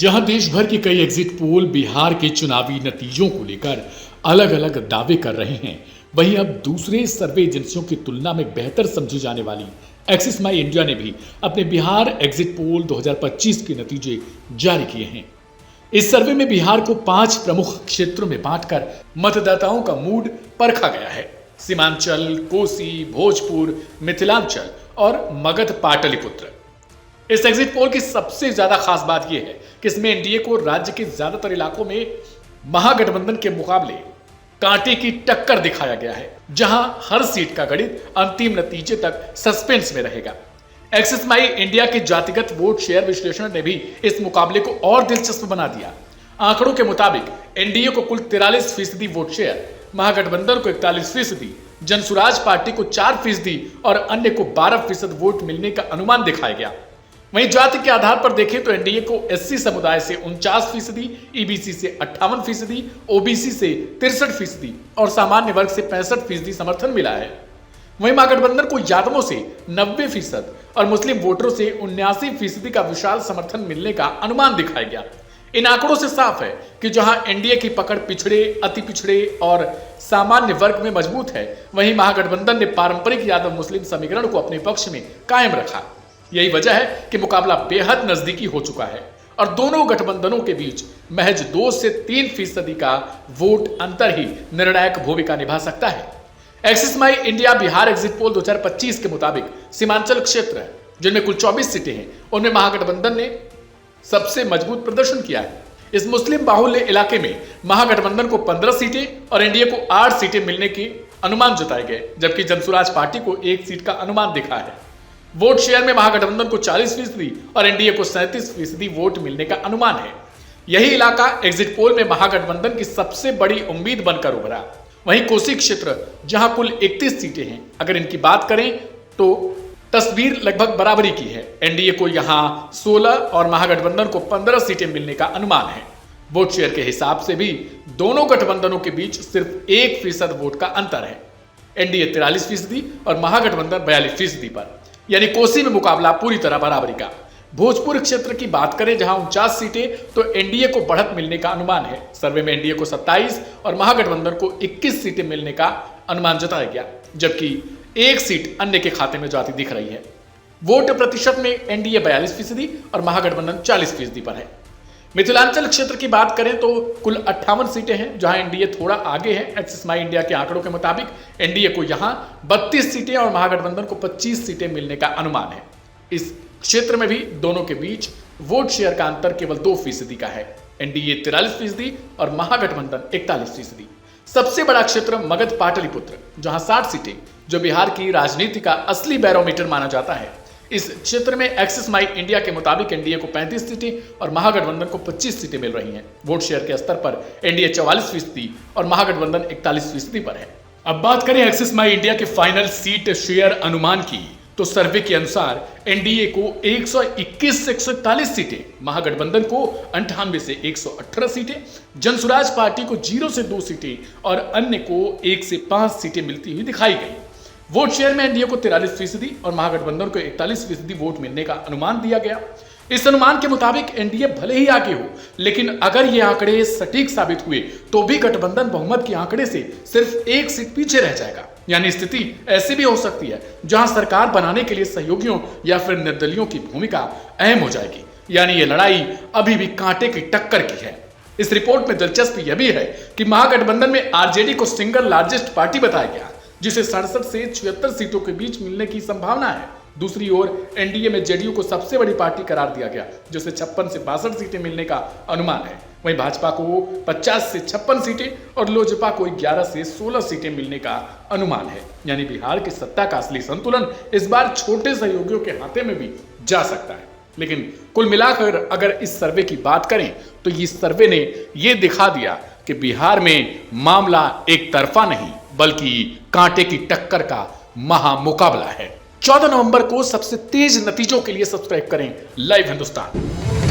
जहां देश भर के कई एग्जिट पोल बिहार के चुनावी नतीजों को लेकर अलग अलग दावे कर रहे हैं, वहीं अब दूसरे सर्वे एजेंसियों की तुलना में बेहतर समझी जाने वाली एक्सिस माई इंडिया ने भी अपने बिहार एग्जिट पोल 2025 के नतीजे जारी किए हैं। इस सर्वे में बिहार को 5 प्रमुख क्षेत्रों में बांटकर मतदाताओं का मूड परखा गया है। सीमांचल, कोसी, भोजपुर, मिथिलांचल और मगध पाटलिपुत्र। इस एग्जिट पोल की सबसे ज्यादा खास बात यह है कि इसमें एनडीए को राज्य के ज्यादातर इलाकों में महागठबंधन के मुकाबले कांटे की टक्कर दिखाया गया है, जहां हर सीट का गणित अंतिम नतीजे तक सस्पेंस में रहेगा। एक्सिस माई इंडिया के जातिगत वोट शेयर विश्लेषण ने भी इस मुकाबले को और दिलचस्प बना दिया। आंकड़ों के मुताबिक एनडीए को कुल 43% वोट शेयर, महागठबंधन को 41%, जनसुराज पार्टी को 4% और अन्य को 12% वोट मिलने का अनुमान दिखाया गया। वहीं जाति के आधार पर देखें तो एनडीए को एससी समुदाय से 49%, ईबीसी से 58%, ओबीसी से 63% और सामान्य वर्ग से 65% समर्थन मिला है। वहीं महागठबंधन को यादवों से 90% और मुस्लिम वोटरों से 79% का विशाल समर्थन मिलने का अनुमान दिखाया गया। इन आंकड़ों से साफ है कि जहां एनडीए की पकड़ पिछड़े, अति पिछड़े और सामान्य वर्ग में मजबूत है, वहीं महागठबंधन ने पारंपरिक यादव मुस्लिम समीकरण को अपने पक्ष में कायम रखा। यही वजह है कि मुकाबला बेहद नजदीकी हो चुका है और दोनों गठबंधनों के बीच महज 2 से 3% का वोट अंतर ही निर्णायक भूमिका निभा सकता है। एक्सिस माई इंडिया बिहार एग्जिट पोल 2025 के मुताबिक सीमांचल क्षेत्र है, जिनमें कुल 24 सीटें हैं, उनमें महागठबंधन ने सबसे मजबूत प्रदर्शन किया है। इस मुस्लिम बाहुल्य इलाके में महागठबंधन को 15 सीटें और एनडीए को 8 सीटें मिलने के अनुमान जताए गए, जबकि जनसुराज पार्टी को 1 सीट का अनुमान दिखा है। वोट शेयर में महागठबंधन को 40% और एनडीए को 37% वोट मिलने का अनुमान है। यही इलाका एग्जिट पोल में महागठबंधन की सबसे बड़ी उम्मीद बनकर उभरा। वहीं कोसी क्षेत्र, जहां कुल 31 सीटें हैं, अगर इनकी बात करें तो तस्वीर लगभग बराबरी की है। एनडीए को यहां 16 और महागठबंधन को 15 सीटें मिलने का अनुमान है। वोट शेयर के हिसाब से भी दोनों गठबंधनों के बीच सिर्फ 1% वोट का अंतर है। एनडीए 43% और महागठबंधन 42% पर, यानी कोसी में मुकाबला पूरी तरह बराबरी का। भोजपुर क्षेत्र की बात करें, जहां 49 सीटें, तो एनडीए को बढ़त मिलने का अनुमान है। सर्वे में एनडीए को 27 और महागठबंधन को 21 सीटें मिलने का अनुमान जताया गया, जबकि 1 सीट अन्य के खाते में जाती दिख रही है। वोट प्रतिशत में एनडीए 42% और महागठबंधन 40% पर है। मिथिलांचल क्षेत्र की बात करें तो कुल 58 सीटें हैं, जहां एनडीए थोड़ा आगे है। एक्सिस माई इंडिया के आंकड़ों के मुताबिक एनडीए को यहां 32 सीटें और महागठबंधन को 25 सीटें मिलने का अनुमान है। इस क्षेत्र में भी दोनों के बीच वोट शेयर का अंतर केवल 2% का है। एनडीए 43% और महागठबंधन 41%। सबसे बड़ा क्षेत्र मगध पाटलिपुत्र, जहां 60 सीटें, जो बिहार की राजनीति का असली बैरोमीटर माना जाता है। इस क्षेत्र में एक्सिस माई इंडिया के मुताबिक एनडीए को 35 सीटें और महागठबंधन को 25 सीटें मिल रही हैं। वोट शेयर के स्तर पर एनडीए 44% और महागठबंधन 41% पर है। अब बात करें एक्सिस माई इंडिया के फाइनल सीट शेयर अनुमान की, तो सर्वे के अनुसार एनडीए को 121 से 141 सीटें, महागठबंधन को 98 से 118 सीटें, जनसुराज पार्टी को 0 से 2 सीटें और अन्य को 1 से 5 सीटें मिलती हुई दिखाई गई। वोट शेयर में एनडीए को 43% और महागठबंधन को 41% वोट मिलने का अनुमान दिया गया। इस अनुमान के मुताबिक एनडीए भले ही आगे हो, लेकिन अगर ये आंकड़े सटीक साबित हुए तो भी गठबंधन बहुमत के आंकड़े से सिर्फ 1 सीट पीछे रह जाएगा। यानी स्थिति ऐसी भी हो सकती है जहां सरकार बनाने के लिए सहयोगियों या फिर निर्दलियों की भूमिका अहम हो जाएगी। यानी ये लड़ाई अभी भी कांटे की टक्कर की है। इस रिपोर्ट में दिलचस्प यह भी है कि महागठबंधन में आरजेडी को सिंगल लार्जेस्ट पार्टी बताया गया, जिसे 67 से 76 सीटों के बीच मिलने की संभावना है। दूसरी ओर एनडीए में जेडीयू को सबसे बड़ी पार्टी करार दिया गया, जिसे 56 से 62 सीटें मिलने का अनुमान है। वहीं भाजपा को 50 से 56 सीटें और लोजपा को 11 से 16 सीटें मिलने का अनुमान है। यानी बिहार की सत्ता का असली संतुलन इस बार छोटे सहयोगियों के हाथे में भी जा सकता है। लेकिन कुल मिलाकर अगर इस सर्वे की बात करें तो इस सर्वे ने यह दिखा दिया कि बिहार में मामला एक तरफा नहीं, बल्कि कांटे की टक्कर का महामुकाबला है। 14 नवंबर को सबसे तेज नतीजों के लिए सब्सक्राइब करें लाइव हिंदुस्तान।